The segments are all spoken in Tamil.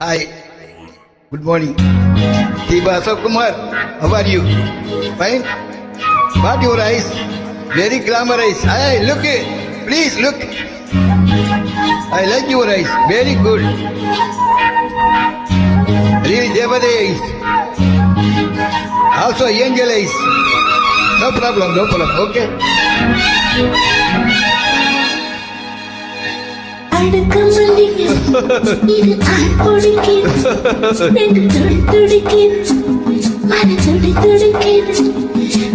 Hi, good morning. Tiba Kumar, how are you? Fine? What your eyes? Very glamorous. Hey, look it. Please look. I like your eyes. Very good. Really Devada eyes. Also angel eyes. No problem, no problem. Okay. அடுக்க மல்லிகை இது ஆள் பொடிக்கிறது நெடு துடி துடிக்கிறது மன துடி துடிக்கிறது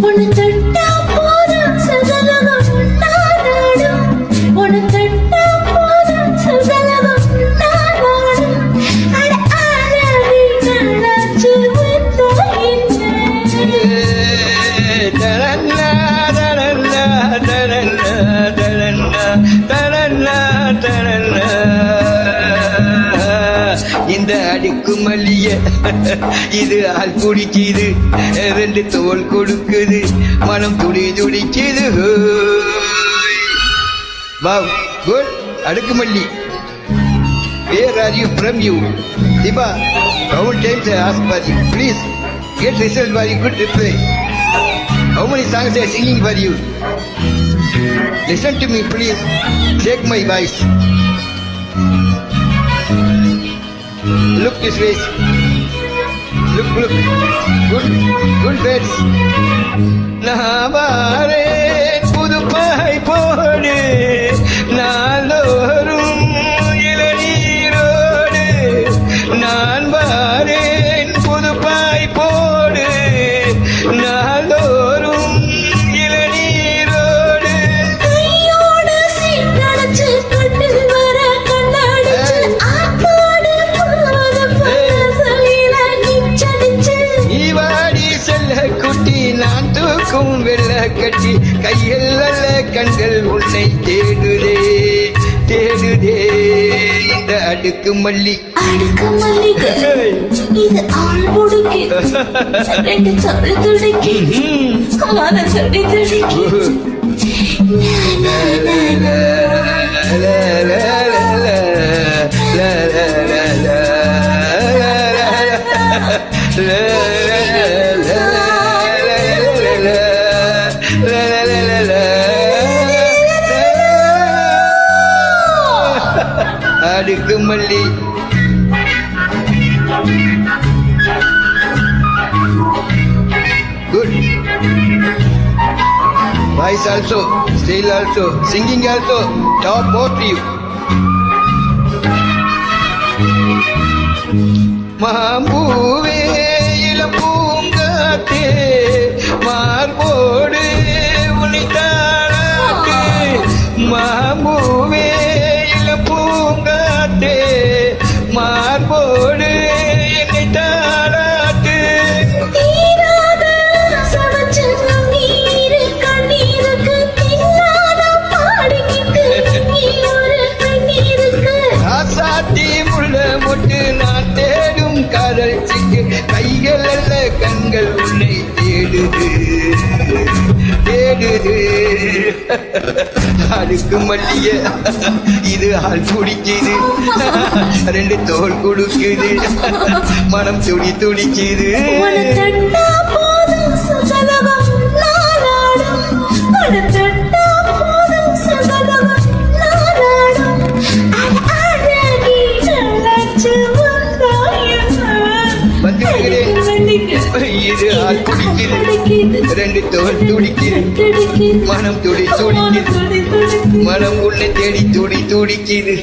உன்னை தொட்டா போதும் சகலகம் உண்டாடும் உன்னை தொட்டா போதும் சகலகம் உண்டாடும் அட ஆரவி நல்லாச்சு இந்த அடிக்கு மல்லிய இது ஆள் குடிக்குது ரெண்டு தோல் கொடுக்குது மனம் துடி துடிக்குது வாவ் குட் அடுக்கு மல்லி where are you from you Diba how many times I asked for you please get result for you good reply how many songs I singing for you listen to me please take my voice look this way look good birds நாவாரே புதுப்பாய் போடு நாளோறும் இளநீரோடு நான் வாரேன் புதுப்பாய் போடு நாளோறும் இளநீரோடு கையோட சீட்டடைச்சு கட்டு வர கண்ணாடிச்சு ஆத்தோடு போத பசலில நிச்சடிச்சு ஈவாடி செல்ல குட்டி நான் தூக்கும் வெள்ள கட்டி கையில் அல்ல கண்கள் உன்னை தேடுதே தேடுதே இந்த அடுக்கு மல்லி அடுக்க மல்லிகை இது ஆள் பொடிக்கு ரெண்டு தொடு துடிக்கு மன துடி துடிக்கு அடுக்கு மல்லி good voice also still also singing also top both you மாம்பூவே இளம்பூங்காத்தே மார்போடு உனிதாராட்டு மாம்பூவே இளம்பூங்காத்தே மார்போடு என்னை தாராட்டு தீராத சவச்சு நீரு கண்ணீருக்கு தில்லாத பாடிக்கிட்டு நீ ஒரு கண்ணீருக்கு சாத்தி முள்ள மொட்டு நான் தேடும் காதல் சிக்கு கைகள் அல்ல கண்கள் உன்னை தேடுது தேடுது அடுக்கு மல்லிய இது ஆள் குடிக்குது ரெண்டு தோல் கொடுக்குது மனம் துடி துடிக்குது உன்னை தொட்டா போதும் சகலகம் நாளாடும் உன்னை தொட்டா போதும் சகலகம் நாளாடும் அட அழகி நல்லாச்சு வந்து விடுகிறேன் இது ஆள் குடிக்குது ரெண்டு தோல் துடிக்குது மனம் துடி துடிக்குது மனம் உன்னை தேடி துடி துடிக்குது